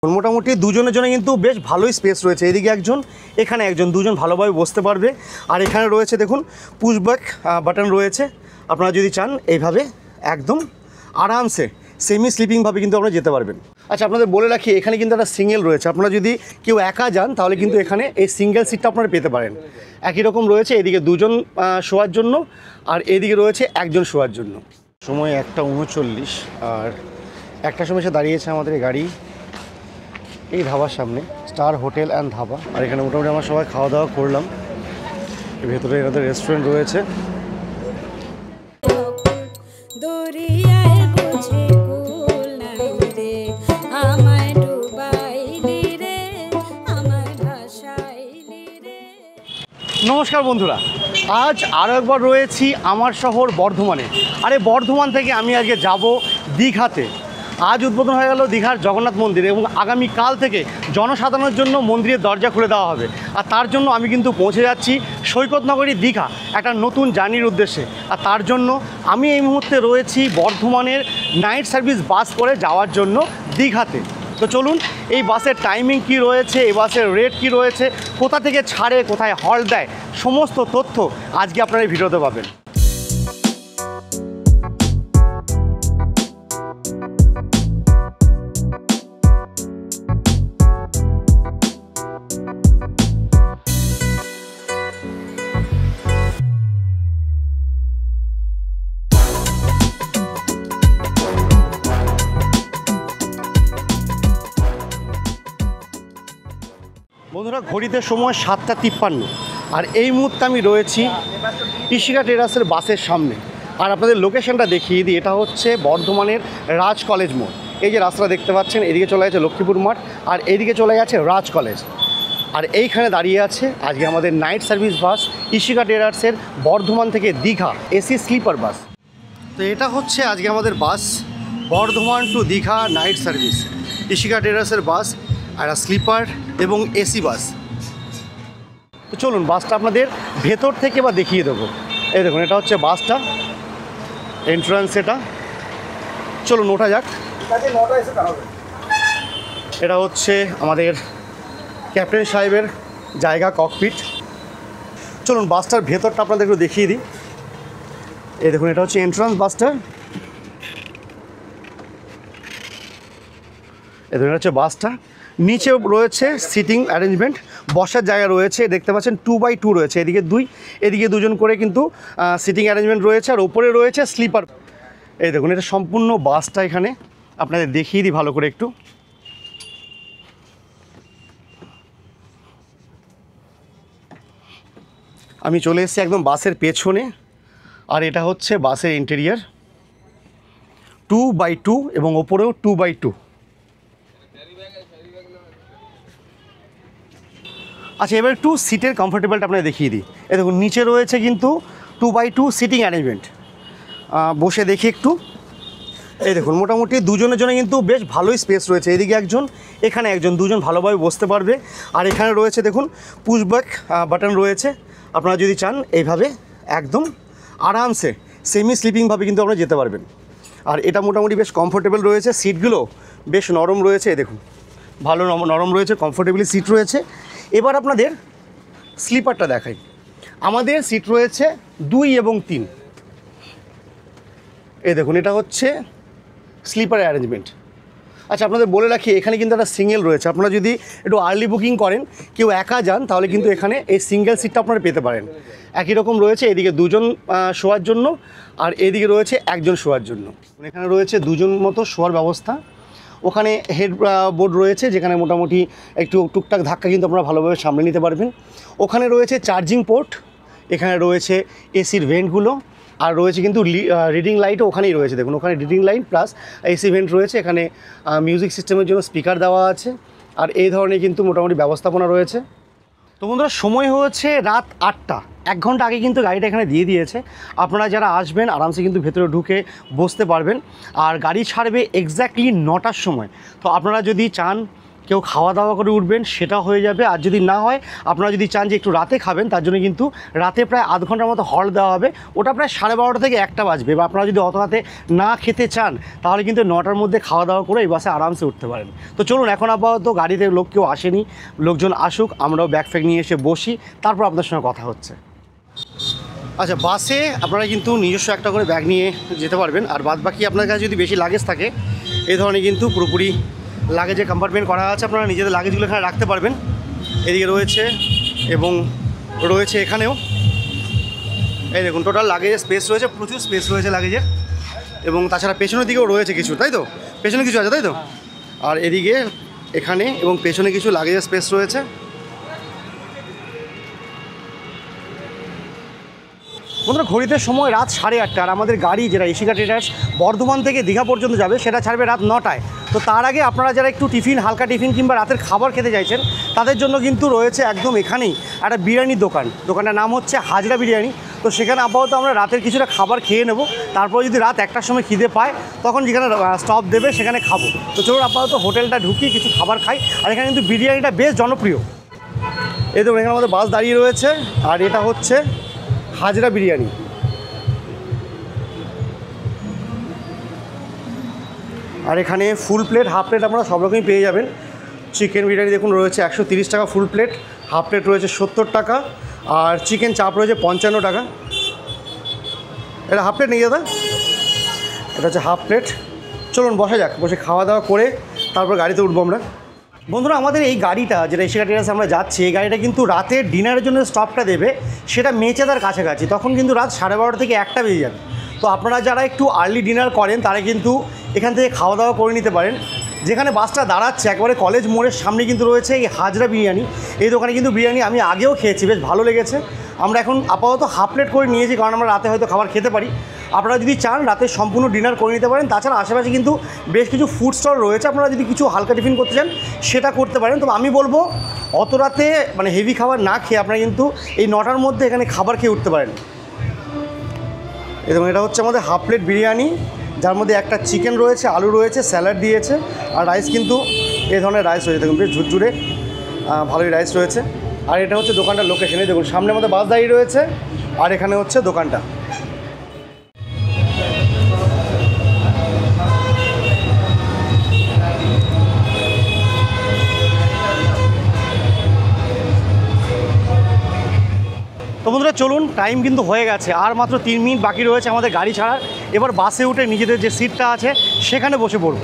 মোটামুটি দুজনের জন্য কিন্তু বেশ ভালোই স্পেস রয়েছে। এদিকে একজন, এখানে একজন, দুজন ভালোভাবে বসতে পারবে। আর এখানে রয়েছে দেখুন পুশব্যাক বাটন রয়েছে। আপনারা যদি চান এইভাবে একদম আরামসে সেমি স্লিপিংভাবে কিন্তু আপনারা যেতে পারবেন। আচ্ছা, আপনাদের বলে রাখি এখানে কিন্তু একটা সিঙ্গেল রয়েছে। আপনারা যদি কেউ একা যান তাহলে কিন্তু এখানে এই সিঙ্গেল সিটটা আপনারা পেতে পারেন। একই রকম রয়েছে, এদিকে দুজন শোয়ার জন্য আর এদিকে রয়েছে একজন শোয়ার জন্য। সময় 1:39 আর একটার সময় এসে দাঁড়িয়েছে আমাদের এই গাড়ি এই ধাবার সামনে, স্টার হোটেল অ্যান্ড ধাবা। আর এখানে মোটামুটি আমরা সবাই খাওয়া দাওয়া করলাম। ভেতরে এনাদের রেস্টুরেন্ট রয়েছে। নমস্কার বন্ধুরা, আজ আরও একবার রয়েছি আমার শহর বর্ধমানে। আর এই বর্ধমান থেকে আমি আজকে যাব দীঘাতে। আজ উদ্বোধন হয়ে গেল দীঘার জগন্নাথ মন্দির এবং আগামীকাল থেকে জনসাধারণের জন্য মন্দিরের দরজা খুলে দেওয়া হবে। আর তার জন্য আমি কিন্তু পৌঁছে যাচ্ছি সৈকতনগরী দীঘা একটা নতুন জার্নির উদ্দেশ্যে। আর তার জন্য আমি এই মুহূর্তে রয়েছি বর্ধমানের নাইট সার্ভিস বাস করে যাওয়ার জন্য দীঘাতে। তো চলুন, এই বাসের টাইমিং কি রয়েছে, এই বাসের রেট কি রয়েছে, কোথা থেকে ছাড়ে, কোথায় হল্ট দেয়, সমস্ত তথ্য আজকে আপনারা এই ভিডিওতে পাবেন। বন্ধুরা, ঘড়িতে সময় 7:53 আর এই মুহূর্তে আমি রয়েছি ইশিকা টেরাসের বাসের সামনে। আর আপনাদের লোকেশনটা দেখিয়ে দিই, এটা হচ্ছে বর্ধমানের রাজ কলেজ মোড়। এই যে রাস্তাটা দেখতে পাচ্ছেন, এদিকে চলে গেছে লক্ষ্মীপুর মাঠ আর এইদিকে চলে গেছে রাজ কলেজ। আর এইখানে দাঁড়িয়ে আছে আজকে আমাদের নাইট সার্ভিস বাস ইশিকা টেরাসের বর্ধমান থেকে দীঘা এসি স্লিপার বাস। তো এটা হচ্ছে আজকে আমাদের bus Bardhaman to Digha night service Ishika টেরাসের বাস, আর স্লিপার এবং এসি বাস। তো চলুন বাসটা আপনাদের ভেতর থেকে বা দেখিয়ে দেবো। এই দেখুন, এটা হচ্ছে বাসটা, এন্ট্রান্স এটা। চলুন ওঠা যাক। এটা হচ্ছে আমাদের ক্যাপ্টেন সাহেবের জায়গা, ককপিট। চলুন বাসটার ভেতরটা আপনাদের একটু দেখিয়ে দিই। এই দেখুন, এটা হচ্ছে এন্ট্রান্স বাসটার। এই দেখুন, এটা হচ্ছে বাসটা। নিচেও রয়েছে সিটিং অ্যারেঞ্জমেন্ট, বসার জায়গা রয়েছে। দেখতে পাচ্ছেন 2x2 রয়েছে, এদিকে 2, এদিকে 2জন করে কিন্তু সিটিং অ্যারেঞ্জমেন্ট রয়েছে। আর ওপরে রয়েছে স্লিপার। এই দেখুন, এটা সম্পূর্ণ বাসটা এখানে আপনাদের দেখিয়ে দিই ভালো করে একটু। আমি চলে এসেছি একদম বাসের পেছনে। আর এটা হচ্ছে বাসের ইন্টেরিয়ার, 2x2 এবং ওপরেও 2x2। আচ্ছা, এবার একটু সিটের কমফোর্টেবলটা আপনাদের দেখিয়ে দিই। এ দেখুন, নিচে রয়েছে কিন্তু 2x2 সিটিং অ্যারেঞ্জমেন্ট। বসে দেখি একটু। এই দেখুন, মোটামুটি দুজনের জন্য কিন্তু বেশ ভালোই স্পেস রয়েছে। এদিকে একজন, এখানে একজন, দুজন ভালোভাবে বসতে পারবে। আর এখানে রয়েছে দেখুন পুশব্যাক বাটন রয়েছে। আপনারা যদি চান এইভাবে একদম আরামসে সেমি স্লিপিংভাবে কিন্তু আপনারা যেতে পারবেন। আর এটা মোটামুটি বেশ কমফোর্টেবল রয়েছে, সিটগুলো বেশ নরম রয়েছে। দেখুন, ভালো নরম রয়েছে, কমফোর্টেবলি সিট রয়েছে। এবার আপনাদের স্লিপারটা দেখাই। আমাদের সিট রয়েছে 2 এবং 3। এই দেখুন, এটা হচ্ছে স্লিপার অ্যারেঞ্জমেন্ট। আচ্ছা, আপনাদের বলে রাখি এখানে কিন্তু একটা সিঙ্গেল রয়েছে। আপনারা যদি একটু আর্লি বুকিং করেন, কেউ একা যান, তাহলে কিন্তু এখানে এই সিঙ্গেল সিটটা আপনারা পেতে পারেন। একই রকম রয়েছে, এদিকে 2জন শোয়ার জন্য আর এদিকে রয়েছে একজন শোয়ার জন্য। এখানে রয়েছে 2জন মতো শোয়ার ব্যবস্থা। ওখানে হেড বোর্ড রয়েছে, যেখানে মোটামুটি একটু টুকটাক ধাক্কা কিন্তু আপনারা ভালোভাবে সামলে নিতে পারবেন। ওখানে রয়েছে চার্জিং পোর্ট, এখানে রয়েছে এসির ভেন্টগুলো, আর রয়েছে কিন্তু রিডিং লাইটও ওখানেই রয়েছে। দেখুন, ওখানে reading light plus AC vent রয়েছে। এখানে মিউজিক সিস্টেমের জন্য স্পিকার দেওয়া আছে। আর এই ধরনের কিন্তু মোটামুটি ব্যবস্থাপনা রয়েছে। তো বন্ধুরা, সময় হয়েছে রাত 8টা। 1 ঘন্টা আগে কিন্তু গাড়িটা এখানে দিয়ে দিয়েছে। আপনারা যারা আসবেন আরামসে কিন্তু ভেতরে ঢুকে বসতে পারবেন। আর গাড়ি ছাড়বে এক্স্যাক্টলি 9টার সময়। তো আপনারা যদি চান কেউ খাওয়া দাওয়া করে উঠবেন সেটা হয়ে যাবে। আর যদি না হয়, আপনারা যদি চান যে একটু রাতে খাবেন, তার জন্য কিন্তু রাতে প্রায় আধ ঘন্টার মতো হল্ট দেওয়া হবে। ওটা প্রায় 12:30 থেকে 1টা বাজবে। বা আপনারা যদি অত রাতে না খেতে চান, তাহলে কিন্তু 9টার মধ্যে খাওয়া দাওয়া করে এই বাসে আরামসে উঠতে পারেন। তো চলুন, এখন আপাতত গাড়িতে লোক কেউ আসেনি, লোকজন আসুক, আমরাও ব্যাগ ফ্যাগ নিয়ে এসে বসি, তারপর আপনার সঙ্গে কথা হচ্ছে। আচ্ছা, বাসে আপনারা কিন্তু নিজস্ব একটা করে ব্যাগ নিয়ে যেতে পারবেন। আর বাদ বাকি আপনার কাছে যদি বেশি লাগেজ থাকে, এই ধরনের কিন্তু পুরোপুরি লাগেজে কম্পার্টমেন্ট করা আছে, আপনারা নিজেদের লাগেজগুলো এখানে রাখতে পারবেন। এদিকে রয়েছে এবং রয়েছে এখানেও, এই দেখুন টোটাল লাগেজের স্পেস রয়েছে, প্রচুর স্পেস রয়েছে লাগেজের। এবং তাছাড়া পেছনের দিকেও রয়েছে কিছু, তাই তো? পেছনে কিছু আছে, তাই তো? আর এদিকে এখানে এবং পেছনে কিছু লাগেজের স্পেস রয়েছে। বন্ধুরা, ঘড়িতে সময় রাত 8:30, আর আমাদের গাড়ি যেটা এশিকা ট্রেডার্স বর্ধমান থেকে দীঘা পর্যন্ত যাবে, সেটা ছাড়বে রাত 9টায়। তো তার আগে আপনারা যারা একটু টিফিন, হালকা টিফিন কিংবা রাতের খাবার খেতে চাইছেন, তাদের জন্য কিন্তু রয়েছে একদম এখানেই একটা বিরিয়ানির দোকান। দোকানটার নাম হচ্ছে হাজরা বিরিয়ানি। তো সেখানে আপাতত আমরা রাতের কিছুটা খাবার খেয়ে নেব, তারপর যদি রাত 1টার সময় খিদে পায়, তখন যেখানে স্টপ দেবে সেখানে খাবো। তো চলুন আপাতত হোটেলটা ঢুকি, কিছু খাবার খাই। আর এখানে কিন্তু বিরিয়ানিটা বেশ জনপ্রিয়। এই দেখুন, এখানে আমাদের বাস দাঁড়িয়ে রয়েছে, আর এটা হচ্ছে হাজরা বিরিয়ানি। আর এখানে ফুল প্লেট, হাফ প্লেট আপনারা সব রকমই পেয়ে যাবেন। চিকেন বিরিয়ানি দেখুন রয়েছে 130 টাকা ফুল প্লেট, হাফ প্লেট রয়েছে 70 টাকা, আর চিকেন চাপ রয়েছে 55 টাকা। এটা হাফ প্লেট নেই দাদা, এটা হচ্ছে হাফ প্লেট। চলুন বসা যাক, বসে খাওয়া দাওয়া করে তারপর গাড়িতে উঠবো আমরা। বন্ধুরা, আমাদের এই গাড়িটা যেটা এশিকা ট্রেডার্সে আমরা যাচ্ছি, এই গাড়িটা কিন্তু রাতের ডিনারের জন্য স্টপটা দেবে সেটা মেচেদার কাছাকাছি, তখন কিন্তু রাত 12:30 থেকে 1টা বেজে যাবে। তো আপনারা যারা একটু আর্লি ডিনার করেন, তারা কিন্তু এখান থেকে খাওয়া দাওয়া করে নিতে পারেন। যেখানে বাসটা দাঁড়াচ্ছে একেবারে কলেজ মোড়ের সামনে কিন্তু রয়েছে এই হাজরা বিরিয়ানি। এই দোকানে কিন্তু বিরিয়ানি আমি আগেও খেয়েছি, বেশ ভালো লেগেছে। আমরা এখন আপাতত হাফ প্লেট করে নিয়েছি, কারণ আমরা রাতে হয়তো খাবার খেতে পারি। আপনারা যদি চান রাতে সম্পূর্ণ ডিনার করে নিতে পারেন। তাছাড়া আশেপাশে কিন্তু বেশ কিছু ফুড স্টল রয়েছে, আপনারা যদি কিছু হালকা টিফিন করতে চান সেটা করতে পারেন। তবে আমি বলবো অত রাতে মানে হেভি খাবার না খেয়ে আপনারা কিন্তু এই 9টার মধ্যে এখানে খাবার খেয়ে উঠতে পারেন। এবং এটা হচ্ছে আমাদের হাফ প্লেট বিরিয়ানি, যার মধ্যে একটা চিকেন রয়েছে, আলু রয়েছে, স্যালাড দিয়েছে, আর রাইস কিন্তু এই ধরনের রাইস রয়েছে, দেখুন বেশ ঝুরঝুরে ভালোই রাইস রয়েছে। আর এটা হচ্ছে দোকানটার লোকেশনে, দেখুন সামনে আমাদের বাস দাঁড়িয়ে রয়েছে, আর এখানে হচ্ছে দোকানটা। তো বন্ধুরা চলুন, টাইম কিন্তু হয়ে গেছে, আর মাত্র 3 মিনিট বাকি রয়েছে আমাদের গাড়ি ছাড়ার। এবার বাসে উঠে নিজেদের যে সিটটা আছে সেখানে বসে পড়ব।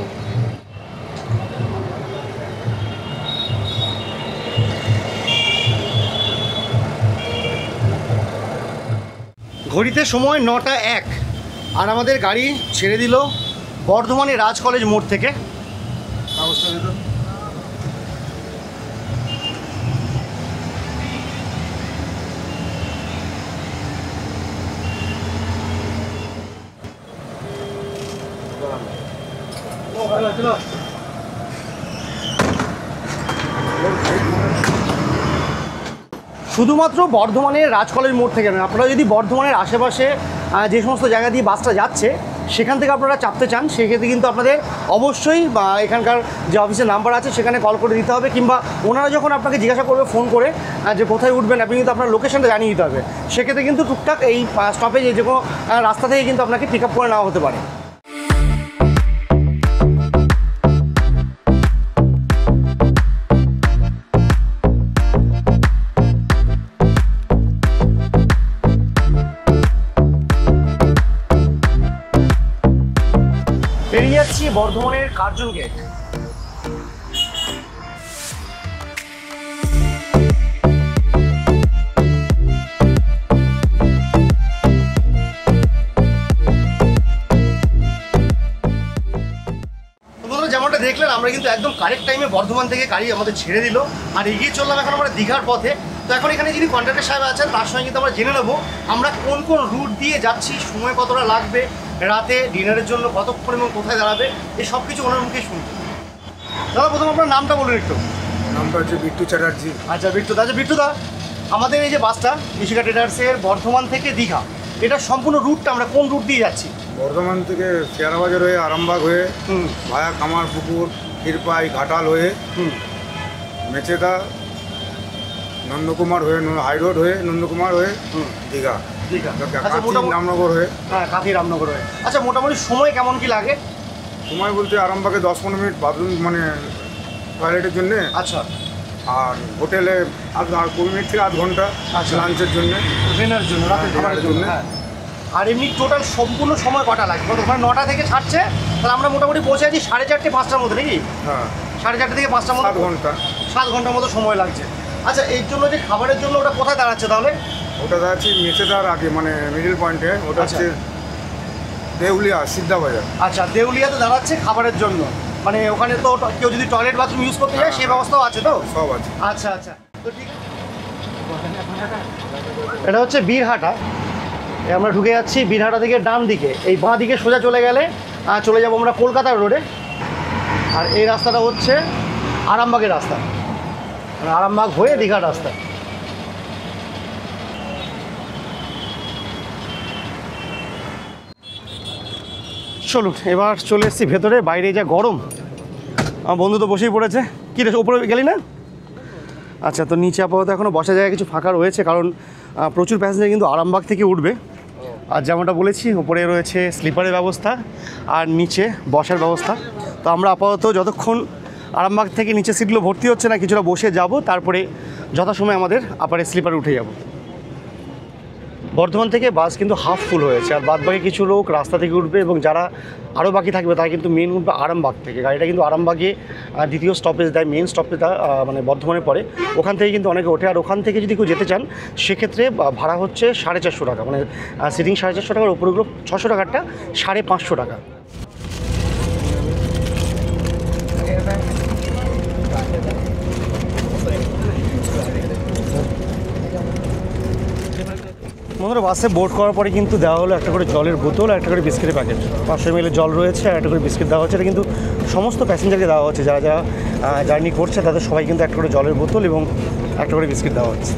ঘড়িতে সময় 9টা 1, আর আমাদের গাড়ি ছেড়ে দিল বর্ধমানের রাজ কলেজ মোড় থেকে। শুধুমাত্র বর্ধমানের রাজ কলেজ মোড় থেকে নয়, আপনারা যদি বর্ধমানের আশেপাশে যে সমস্ত জায়গা দিয়ে বাসটা যাচ্ছে সেখান থেকে আপনারা চাপতে চান, সেক্ষেত্রে কিন্তু আপনাদের অবশ্যই বা এখানকার যে অফিসের নাম্বার আছে সেখানে কল করে দিতে হবে, কিংবা ওনারা যখন আপনাকে জিজ্ঞাসা করবে ফোন করে যে কোথায় উঠবেন, আপনি কিন্তু আপনার লোকেশনটা জানিয়ে দিতে হবে। সেক্ষেত্রে কিন্তু টুকটাক এই স্টপেজে যে কোনো রাস্তা থেকে কিন্তু আপনাকে পিক আপ করে নেওয়া হতে পারে। বেরিয়ে যাচ্ছি বর্ধমানের কার্জন গেট। যেমনটা দেখলেন, আমরা কিন্তু একদম কারেক্ট টাইমে বর্ধমান থেকে গাড়ি আমাদের ছেড়ে দিল, আর এগিয়ে চললাম এখন আমরা দীঘার পথে। তো এখন এখানে যিনি কন্ট্রাক্টর সাহেব আছেন তার সঙ্গে কিন্তু আমরা জেনে নেবো আমরা কোন কোন রুট দিয়ে যাচ্ছি, সময় কতটা লাগবে, রাতে ডিনারের জন্য কতক্ষণ এবং কোথায় দাঁড়াবে, এই সব কিছু ওনার মুখে শুনবো। দাদা, প্রথম আপনার নামটা বলুন একটু। নামটা হচ্ছে বিট্টু চ্যাটার্জি। আচ্ছা বিট্টুদা, আমাদের এই যে বাসটা এশিকা ট্রেডার্সের বর্ধমান থেকে দীঘা, এটা সম্পূর্ণ রুটটা আমরা কোন রুট দিয়ে যাচ্ছি? বর্ধমান থেকে শেয়ারাবাজার হয়ে, আরামবাগ হয়ে, ভায়া কামারপুকুর, ক্ষীরপাই, ঘাটাল হয়ে মেচেদা, নন্দকুমার হয়ে হাই রোড হয়ে নন্দকুমার হয়ে দীঘা, দীঘা। আচ্ছা, কাঁথি মোটামুটি রামনগর হয়ে। হ্যাঁ, কাঁথি রামনগর হয়ে। আচ্ছা, মোটামুটি সময় কেমন কি লাগে? সময় বলতে আরামবাগে 10-15 মিনিট বাথরুম মানে টয়লেটের জন্যে, আচ্ছা, আর হোটেলে 20 মিনিট থেকে আধ ঘন্টা আচ্ছা। লাঞ্চের জন্য, ট্রেনের জন্য, রাতের খাবারের জন্য। হ্যাঁ। আর এমনি টোটাল সম্পূর্ণ সময় কটা লাগে? ওখানে 9টা থেকে ছাড়ছে, তাহলে আমরা মোটামুটি পৌঁছে আছি 4:30-5টার মধ্যে, নাকি? হ্যাঁ 4:30 থেকে 5টার মধ্যে 7 ঘন্টা। 7 ঘন্টার মতো সময় লাগছে। আচ্ছা, এর জন্য যে খাবারের জন্য ওটা কোথায় দাঁড়াচ্ছে তাহলে? ওটা যাচ্ছি মেচেদার আগে মানে মিডিল পয়েন্টে, ওটা আচ্ছা। হচ্ছে দেউলিয়া সিদ্ধা বাজার। আচ্ছা, দেউলিয়াতে দাঁড়াচ্ছে খাবারের জন্য, মানে ওখানে তো কেউ যদি টয়লেট বাথরুম ইউজ করতে যায় সেই ব্যবস্থাও আছে তো? সব আছে। আচ্ছা আচ্ছা, তো ঠিক আছে। এটা হচ্ছে বীরহাটা। আমরা ঢুকে যাচ্ছি বীরহাটা থেকে ডান দিকে, এই বাঁ দিকে সোজা চলে গেলে চলে যাবো আমরা কলকাতা রোডে। আর এই রাস্তাটা হচ্ছে আরামবাগের রাস্তা, মানে আরামবাগ হয়ে দীঘার রাস্তা। চলুন, এবার চলে এসেছি ভেতরে। বাইরে যা গরম, আমার বন্ধু তো বসেই পড়েছে। কী রে, ওপরে গেলি না? আচ্ছা, তো নিচে আপাতত এখনও বসা জায়গা কিছু ফাঁকা রয়েছে, কারণ প্রচুর প্যাসেঞ্জার কিন্তু আরামবাগ থেকে উঠবে। আর যেমনটা বলেছি, উপরে রয়েছে স্লিপারের ব্যবস্থা আর নিচে বসার ব্যবস্থা। তো আমরা আপাতত যতক্ষণ আরামবাগ থেকে নিচে সিটগুলো ভর্তি হচ্ছে না, কিছুটা বসে যাব, তারপরে যথাসময় আমাদের আপারে স্লিপারে উঠে যাব। বর্ধমান থেকে বাস কিন্তু হাফ ফুল হয়েছে, আর বাদবাকি কিছু লোক রাস্তা থেকে উঠবে, এবং যারা আরও বাকি থাকবে তারা কিন্তু মেন উঠবে আরামবাগ থেকে। গাড়িটা কিন্তু আরামবাগে দ্বিতীয় স্টপেজ দেয়, মেন স্টপেজটা মানে বর্ধমানে পড়ে, ওখান থেকে কিন্তু অনেকে ওঠে। আর ওখান থেকে যদি কেউ যেতে চান সেক্ষেত্রে ভাড়া হচ্ছে 450 টাকা, মানে সিটিং 450 টাকার উপরেগুলো 600 টাকারটা 550 টাকা। বন্ধুরা, বাসে বোর্ড করার পরে কিন্তু দেওয়া হলো একটা করে জলের বোতল আর একটা করে বিস্কিটের প্যাকেট। 500 ml জল রয়েছে আর একটা করে বিস্কিট দেওয়া হচ্ছে। এটা কিন্তু সমস্ত প্যাসেঞ্জারকে দেওয়া হচ্ছে, যারা যারা জার্নি করছে তাদের সবাই কিন্তু একটা করে জলের বোতল এবং একটা করে বিস্কিট দেওয়া হচ্ছে।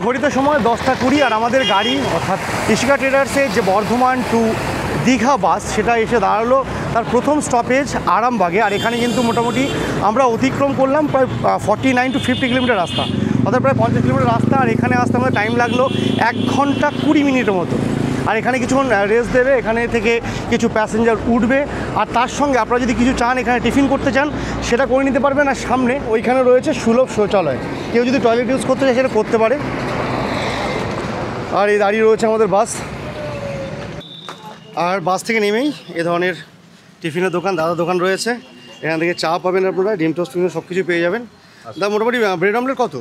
ঘড়িতে সময় 10টা 20, আর আমাদের গাড়ি অর্থাৎ ইশিকা ট্রেডার্সের যে বর্ধমান টু দীঘা বাস, সেটা এসে দাঁড়ালো তার প্রথম স্টপেজ আরামবাগে। আর এখানে কিন্তু মোটামুটি আমরা অতিক্রম করলাম প্রায় 49 to 50 কিলোমিটার রাস্তা, অর্থাৎ প্রায় 50 কিলোমিটার রাস্তা। আর এখানে আসতে আমাদের টাইম লাগলো 1 ঘন্টা 20 মিনিটের মতো। আর এখানে কিছুক্ষণ রেস্ট দেবে, এখানে থেকে কিছু প্যাসেঞ্জার উঠবে, আর তার সঙ্গে আপনারা যদি কিছু চান, এখানে টিফিন করতে চান সেটা করে নিতে পারবেন। আর সামনে ওইখানে রয়েছে সুলভ শৌচালয়, কেউ যদি টয়লেট ইউজ করতে চায় সেটা করতে পারে। আর এই দাঁড়িয়ে রয়েছে আমাদের বাস। আর বাস থেকে নেমেই এ ধরনের টিফিনের দোকান, দাদা দোকান রয়েছে। এখান থেকে চা পাবেন আপনারা, ডিম টোস্ট সব কিছু পেয়ে যাবেন। দাদা, মোটামুটি ব্রেড অমলেট কত?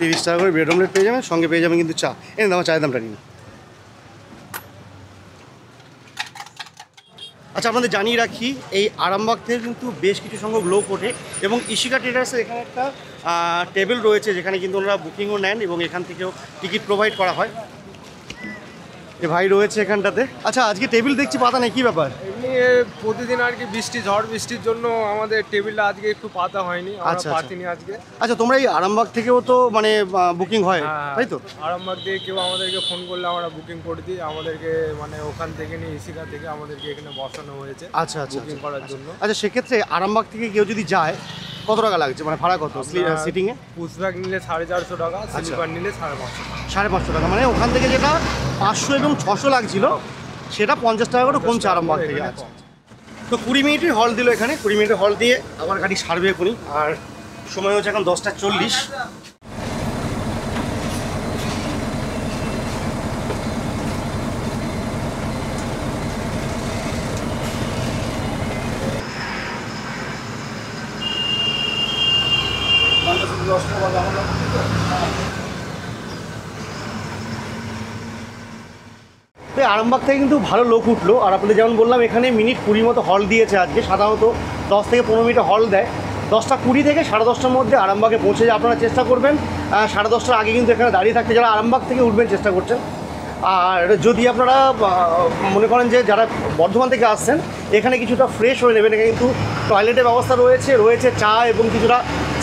30 টাকা করে ব্রেড অমলেট পেয়ে যাবেন, সঙ্গে পেয়ে যাবেন কিন্তু চা। এনে দাম, চায়ের দামটা নিন। আচ্ছা, আপনাদের জানিয়ে রাখি, এই আরামবাগ থেকে কিন্তু বেশ কিছু সংখ্যক লোক ওঠে, এবং ইশিকা ট্রেডার্সের এখানে একটা টেবিল রয়েছে যেখানে কিন্তু ওনারা বুকিংও নেন, এবং এখান থেকেও টিকিট প্রোভাইড করা হয়। এ ভাই রয়েছে এখানটাতে। আচ্ছা, আজকে টেবিল দেখছি পাতা নেই, কী ব্যাপার? এমনি প্রতিদিন আর কি ঝড় বৃষ্টির জন্য আমাদের টেবিলটা আজকে একটু পাতা হয়নি, আমরা পাতিনি আজকে। আচ্ছা, তোমরা এই আরামবাগ থেকেও তো মানে বুকিং হয়, তাই তো? আরামবাগ দিয়ে কেউ আমাদেরকে ফোন করলে আমরা বুকিং করে দিই, আমাদেরকে মানে ওখান থেকে নিয়ে ইশিকা থেকে আমাদেরকে এখানে বসানো হয়েছে আচ্ছা আচ্ছা বুকিং করার জন্য। আচ্ছা, সেক্ষেত্রে আরামবাগ থেকে কেউ যদি যায় কত টাকা লাগছে, মানে ভাড়া কত সিটিংয়ে? পুশব্যাগ নিলে 450 টাকা, স্লিপার নিলে 550 টাকা। 550 টাকা, মানে ওখান থেকে যেটা 500 এবং 600 লাগছিল সেটা 50 টাকা করে কমছে আরামবাগ থেকে। আচ্ছা, তো 20 মিনিটের হল দিল এখানে। 20 মিনিটের হল দিয়ে আবার গাড়ি সারবে এখনই। আর সময় হচ্ছে এখন 10টা 40। আরামবাগ থেকে কিন্তু ভালো লোক উঠলো। আর আপনাদের যেমন বললাম, এখানে মিনিট 20 মতো হল দিয়েছে আজকে। সাধারণত 10 থেকে 15 মিনিট হল দেয়। 10টা 20 থেকে 10:30টার মধ্যে আরামবাগে পৌঁছে যায় আপনারা চেষ্টা করবেন। 10:30টার আগে কিন্তু এখানে দাঁড়িয়ে থাকতে, যারা আরামবাগ থেকে উঠবেন চেষ্টা করছেন। আর যদি আপনারা মনে করেন যে যারা বর্ধমান থেকে আসছেন, এখানে কিছুটা ফ্রেশ হয়ে নেবেন। এখানে কিন্তু টয়লেটের ব্যবস্থা রয়েছে, চা এবং কিছুটা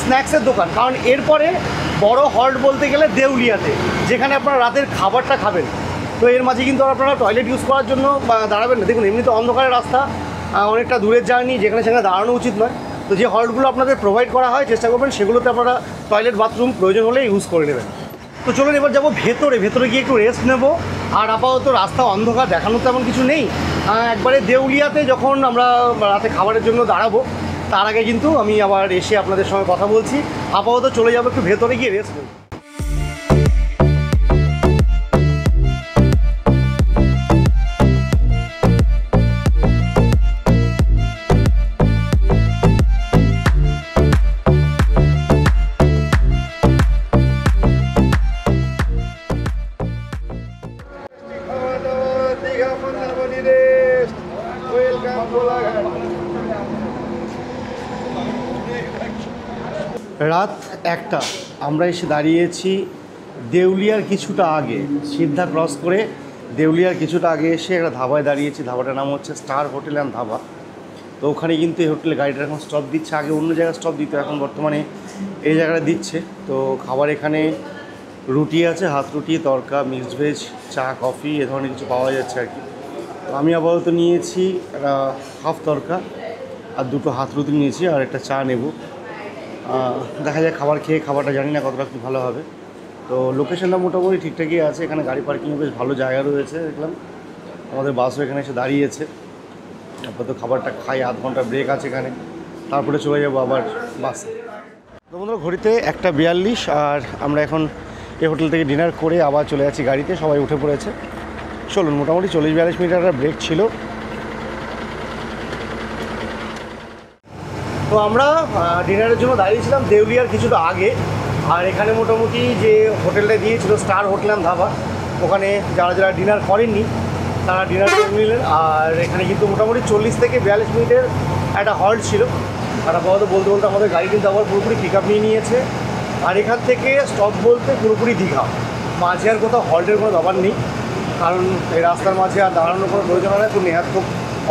স্ন্যাক্সের দোকান, কারণ এরপরে বড় হল্ট বলতে গেলে দেউলিয়াতে, যেখানে আপনারা রাতের খাবারটা খাবেন। তো এর মাঝে কিন্তু আপনারা টয়লেট ইউজ করার জন্য দাঁড়াবেন না। দেখুন এমনিতে অন্ধকারের রাস্তা, অনেকটা দূরের জার্নি, যেখানে সেখানে দাঁড়ানো উচিত নয়। তো যে হল্টগুলো আপনাদের প্রোভাইড করা হয় চেষ্টা করবেন সেগুলোতে আপনারা টয়লেট বাথরুম প্রয়োজন হলে ইউজ করে নেবেন। তো চলুন এবার যাবো ভেতরে গিয়ে একটু রেস্ট নেব। আর আপাতত রাস্তা অন্ধকার, দেখানোর তেমন কিছু নেই। একবারে দেউলিয়াতে যখন আমরা রাতে খাবারের জন্য দাঁড়াবো তার আগে কিন্তু আমি আবার এসে আপনাদের সঙ্গে কথা বলছি। আপাতত চলে যাবো একটু ভেতরে গিয়ে রেস্ট নেব। রাত 1টা, আমরা এসে দাঁড়িয়েছি দেউলিয়ার কিছুটা আগে, সিদ্ধা ক্রস করে দেউলিয়ার কিছুটা আগে এসে একটা ধাবায় দাঁড়িয়েছি। ধাবাটার নাম হচ্ছে স্টার হোটেল অ্যান্ড ধাবা। তো ওখানে কিন্তু এই হোটেলে গাড়িটা এখন স্টপ দিচ্ছে, আগে অন্য জায়গায় স্টপ দিত, এখন বর্তমানে এই জায়গাটা দিচ্ছে। তো খাবার এখানে রুটি আছে, হাত রুটি, তড়কা, মিক্সড ভেজ, চা, কফি এ ধরনের কিছু পাওয়া যাচ্ছে আর কি। তো আমি আপাতত নিয়েছি একটা হাফ তড়কা আর 2টো হাত রুটি নিয়েছি আর একটা চা নেব। দেখা যায় খাবার খেয়ে, খাবারটা জানি না কতটা কি ভালো হবে। তো লোকেশনটা মোটামুটি ঠিকঠাকই আছে, এখানে গাড়ি পার্কিংয়ে বেশ ভালো জায়গা রয়েছে দেখলাম। আমাদের বাসও এখানে এসে দাঁড়িয়েছে। আপাতত খাবারটা খাই, আধ ঘন্টা ব্রেক আছে এখানে, তারপরে চলে যাবো আবার বাসে। তো বন্ধুরা ঘড়িতে 1:42 আর আমরা এখন এই হোটেল থেকে ডিনার করে আবার চলে যাচ্ছি গাড়িতে। সবাই উঠে পড়েছে। চলুন, মোটামুটি 40-42 মিনিট একটা ব্রেক ছিল। তো আমরা ডিনারের জন্য দাঁড়িয়েছিলাম দেউলিয়ার কিছুটা আগে। আর এখানে মোটামুটি যে হোটেলটা দিয়েছিল স্টার হোটেল অ্যান্ড ধাবা, ওখানে যারা ডিনার করেননি তারা ডিনার করে নিলেন। আর এখানে কিন্তু মোটামুটি 40 থেকে 42 মিনিটের একটা হল্ট ছিল। আর আপাতত বলতে আমাদের গাড়ি কিন্তু আবার পুরোপুরি পিক আপ নিয়ে নিয়েছে। আর এখান থেকে স্টপ বলতে পুরোপুরি দীঘা, মাঝে আর কোথাও হল্টের কোনো ব্যাপার নেই, কারণ এই রাস্তার মাঝে আর দাঁড়ানোর কোনো প্রয়োজন হয় না। তো নেহাত খুব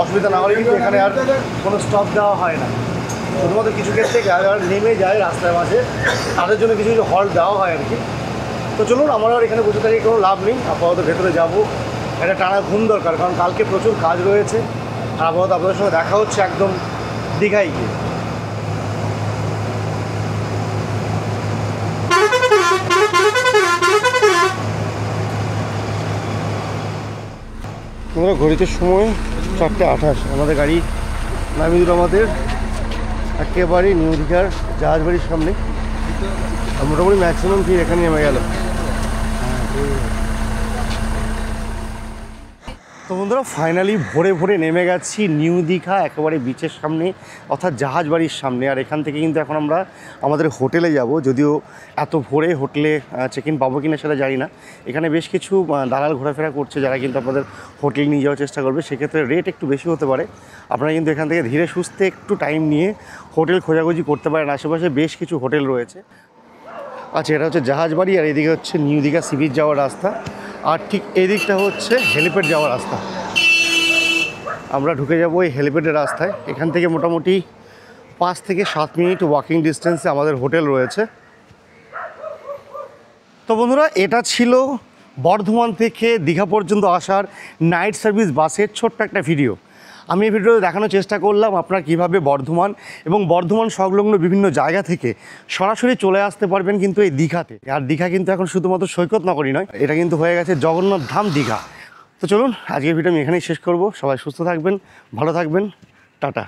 অসুবিধা না হলে কিন্তু এখানে আর কোনো স্টপ দেওয়া হয় না। শুধুমাত্র কিছু ক্ষেত্রে যারা নেমে যায় রাস্তার মাঝে তাদের জন্য কিছু কিছু হল্ট দেওয়া হয় আর কি। তো চলুন, আমার আর এখানে বসে থেকে কোনো লাভ নেই, আপাতত ভেতরে যাবো। একটা টানা ঘুম দরকার, কারণ কালকে প্রচুর কাজ রয়েছে। আর আপাতত আপনাদের সঙ্গে দেখা হচ্ছে একদম দীঘায় গিয়ে। আমরা ঘড়িতে সময় 4:28, আমাদের গাড়ি নামিয়ে দিল আমাদের একেবারে নিউ দীঘার জাহাজবাড়ির সামনে। মোটামুটি ম্যাক্সিমাম ভিড় এখানে নেমে গেল। তো বন্ধুরা ফাইনালি ভোরে নেমে গেছি নিউ দীঘা, একেবারে বিচের সামনে অর্থাৎ জাহাজবাড়ির সামনে। আর এখান থেকে কিন্তু এখন আমরা আমাদের হোটেলে যাব। যদিও এত ভোরে হোটেলে চেক ইন পাবো কিনা সেটা জানি না। এখানে বেশ কিছু দালাল ঘোরাফেরা করছে যারা কিন্তু আপনাদের হোটেল নিয়ে যাওয়ার চেষ্টা করবে। সেক্ষেত্রে রেট একটু বেশি হতে পারে। আপনারা কিন্তু এখান থেকে ধীরে সুস্থে একটু টাইম নিয়ে হোটেল খোঁজাখুঁজি করতে পারেন। আশেপাশে বেশ কিছু হোটেল রয়েছে। আচ্ছা, এটা হচ্ছে জাহাজবাড়ি আর এদিকে হচ্ছে নিউ দীঘা সি বিচ যাওয়ার রাস্তা। আর ঠিক এই দিকটা হচ্ছে হেলিপ্যাড যাওয়ার রাস্তা। আমরা ঢুকে যাবো এই হেলিপ্যাডের রাস্তায়। এখান থেকে মোটামুটি 5 থেকে 7 মিনিট ওয়াকিং ডিস্টেন্সে আমাদের হোটেল রয়েছে। তো বন্ধুরা, এটা ছিল বর্ধমান থেকে দীঘা পর্যন্ত আসার নাইট সার্ভিস বাসের ছোট্ট একটা ভিডিও। আমি এই ভিডিওতে দেখানোর চেষ্টা করলাম আপনারা কীভাবে বর্ধমান এবং বর্ধমান সংলগ্ন বিভিন্ন জায়গা থেকে সরাসরি চলে আসতে পারবেন কিন্তু এই দীঘাতে। আর দীঘা কিন্তু এখন শুধুমাত্র সৈকত নগরী নয়, এটা কিন্তু হয়ে গেছে জগন্নাথ ধাম দীঘা। তো চলুন, আজকের ভিডিও আমি এখানেই শেষ করব। সবাই সুস্থ থাকবেন, ভালো থাকবেন, টাটা।